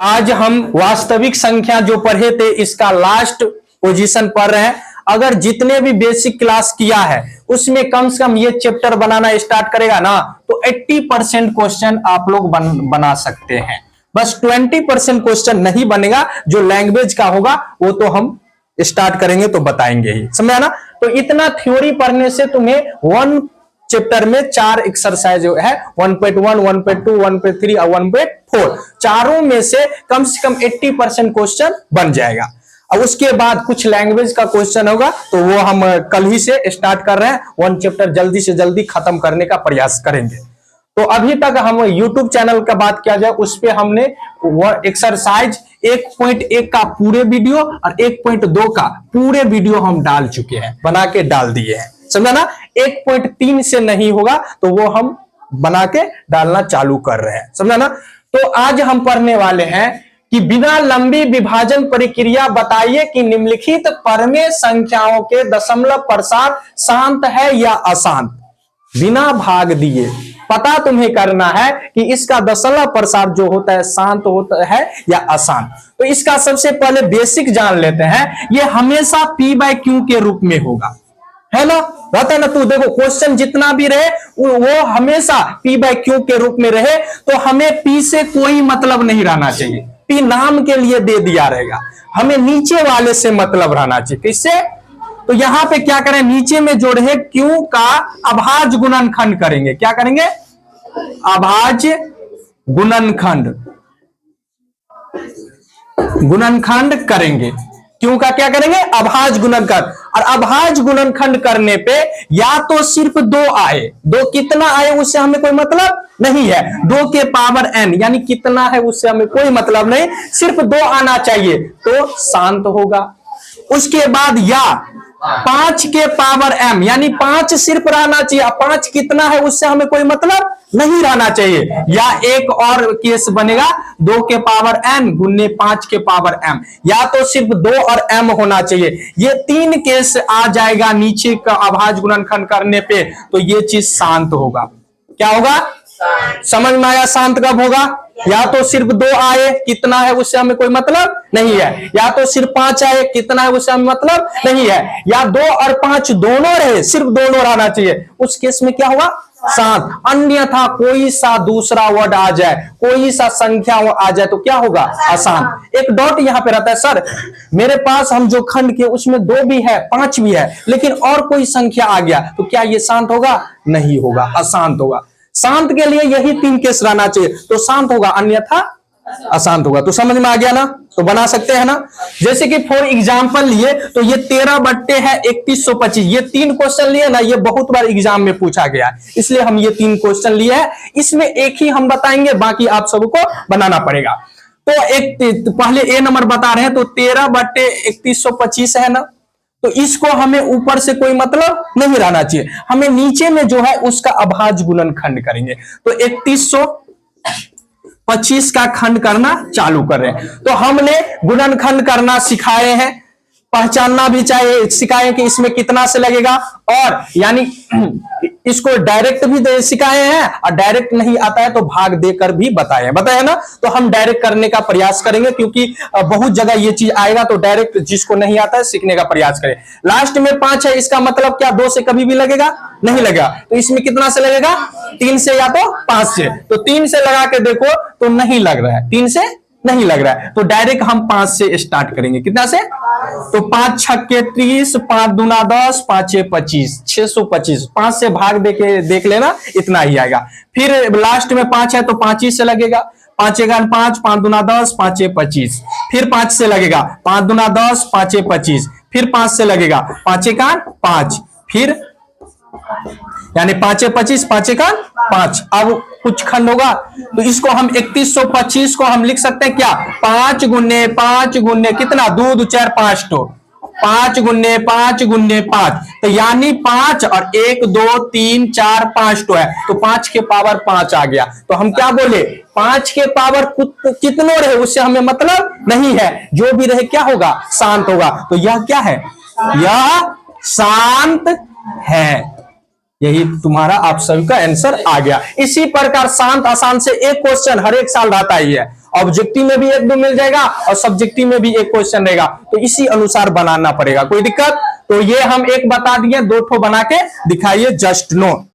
आज हम वास्तविक संख्या जो पढ़े थे इसका लास्ट पोजीशन पढ़ रहे हैं। अगर जितने भी बेसिक क्लास किया है उसमें कम से कम ये चैप्टर बनाना स्टार्ट करेगा ना तो 80% क्वेश्चन आप लोग बना सकते हैं। बस 20% क्वेश्चन नहीं बनेगा, जो लैंग्वेज का होगा वो तो हम स्टार्ट करेंगे तो बताएंगे ही, समझा ना। तो इतना थ्योरी पढ़ने से तुम्हें वन चैप्टर में 4 एक्सरसाइज है 1.1, 1.2, 1.3 और 1.4, चारों में से कम 80% क्वेश्चन बन जाएगा। अब उसके बाद कुछ लैंग्वेज का क्वेश्चन होगा तो वो हम कल ही से स्टार्ट कर रहे हैं। वन चैप्टर जल्दी से जल्दी खत्म करने का प्रयास करेंगे। तो अभी तक हम YouTube चैनल का बात किया जाए, उस पे हमने एक्सरसाइज 1.1 का पूरे वीडियो और 1.2 का पूरे वीडियो हम डाल चुके हैं, बना के डाल दिए हैं, समझा ना। 1.3 से नहीं होगा तो वो हम बना के डालना चालू कर रहे हैं, समझा ना। तो आज हम पढ़ने वाले हैं कि बिना लंबी विभाजन प्रक्रिया बताइए कि निम्नलिखित परमेय संख्याओं के दशमलव प्रसार शांत है या अशांत। बिना भाग दिए पता तुम्हें करना है कि इसका दशमलव प्रसार जो होता है शांत होता है या अशांत। तो इसका सबसे पहले बेसिक जान लेते हैं। ये हमेशा P/Q के रूप में होगा, है ना, रहता है ना। तू देखो क्वेश्चन जितना भी रहे वो हमेशा P/Q के रूप में रहे, तो हमें P से कोई मतलब नहीं रहना चाहिए। P नाम के लिए दे दिया रहेगा, हमें नीचे वाले से मतलब रहना चाहिए। किससे? तो यहां पे क्या करें, नीचे में जो रहे Q का अभाज्य गुणनखंड करेंगे। क्या करेंगे? अभाज्य गुणनखंड करेंगे। क्यों का क्या करेंगे? अभाज्य गुणनखंड। और अभाज्य गुणनखंड करने पे या तो सिर्फ 2 आए, 2 कितना आए उससे हमें कोई मतलब नहीं है, 2 के पावर n यानी कितना है उससे हमें कोई मतलब नहीं, सिर्फ 2 आना चाहिए तो शांत होगा। उसके बाद या 5 के पावर m यानी 5 सिर्फ रहना चाहिए, 5 कितना है उससे हमें कोई मतलब नहीं रहना चाहिए। या एक और केस बनेगा 2 के पावर n गुने 5 के पावर m, या तो सिर्फ 2 और m होना चाहिए। ये 3 केस आ जाएगा नीचे का अभाज्य गुणनखंड करने पे, तो ये चीज शांत होगा। क्या होगा? समझ में आया? शांत कब होगा? या तो सिर्फ 2 आए, कितना है उससे हमें कोई मतलब नहीं है, या तो सिर्फ 5 आए, कितना है उससे हमें मतलब नहीं है, या 2 और 5 दोनों रहे, सिर्फ दोनों रहना चाहिए, उस केस में क्या हुआ? शांत। अन्यथा कोई सा दूसरा वर्ड आ जाए, कोई सा संख्या आ जाए तो क्या होगा? अशांत। एक डॉट यहां पे रहता है, सर मेरे पास हम जो खंड के उसमें 2 भी है 5 भी है लेकिन और कोई संख्या आ गया तो क्या ये शांत होगा? नहीं होगा, अशांत होगा। शांत के लिए यही 3 केस रहना चाहिए तो शांत होगा, अन्यथा अशांत होगा। तो समझ में आ गया ना? तो बना सकते हैं ना। जैसे कि फॉर एग्जांपल लिए तो ये 13 बट्टे है 3125, ये 3 क्वेश्चन लिए ना, ये बहुत बार एग्जाम में पूछा गया है, इसलिए हम ये 3 क्वेश्चन लिए हैं। इसमें एक ही हम बताएंगे, बाकी आप सबको बनाना पड़ेगा। तो एक पहले ए नंबर बता रहे हैं, तो 13 बट्टे 3125 है ना, तो इसको हमें ऊपर से कोई मतलब नहीं रहना चाहिए, हमें नीचे में जो है उसका अभाज्य गुणनखंड करेंगे। तो 3125 का खंड करना चालू कर रहे हैं। तो हमने गुणनखंड करना सिखाए हैं, पहचानना भी चाहिए, सिखाए कि इसमें कितना से लगेगा, और यानी इसको डायरेक्ट भी सिखाए हैं और डायरेक्ट नहीं आता है तो भाग देकर भी बताए हैं ना। तो हम डायरेक्ट करने का प्रयास करेंगे क्योंकि बहुत जगह ये चीज आएगा, तो डायरेक्ट जिसको नहीं आता है सीखने का प्रयास करें। लास्ट में 5 है, इसका मतलब क्या 2 से कभी भी लगेगा? नहीं लगेगा। तो इसमें कितना से लगेगा? 3 से या तो 5 से। तो 3 से लगा के देखो तो नहीं लग रहा है, 3 से नहीं लग रहा है, तो डायरेक्ट हम 5 से स्टार्ट करेंगे। कितना से? तो 5 छक्के 30, 5 दूना 10, 5 25, 625। 5 से भाग देख लेना, इतना ही आएगा। फिर लास्ट में 5 है तो 5 ही से लगेगा, 5 1 5, 5 दूना 10, 5 25। फिर 5 से लगेगा, 5 दूना 10, 5 25। फिर 5 से लगेगा, 5 1 5, फिर यानी 5 25, 5 1 5। अब कुछ खंड होगा तो इसको हम 3125 को हम लिख सकते हैं क्या? 5 गुने 5 गुने कितना? 2 2 4 5 तो 5 गुने 5 गुने 5, तो यानी 5 और 1 2 3 4 5 तो है, तो 5 के पावर 5 आ गया। तो हम क्या बोले? 5 के पावर कितनों रहे उससे हमें मतलब नहीं है, जो भी रहे क्या होगा? शांत होगा। तो यह क्या है? यह शांत है। यही तुम्हारा आप सभी का आंसर आ गया। इसी प्रकार शांत अशांत से एक क्वेश्चन हर एक साल रहता ही है, ऑब्जेक्टिव में भी एक दो मिल जाएगा और सब्जेक्टिव में भी एक क्वेश्चन रहेगा, तो इसी अनुसार बनाना पड़ेगा। कोई दिक्कत? तो ये हम एक बता दिए, दो ठो बना के दिखाइए, जस्ट नो।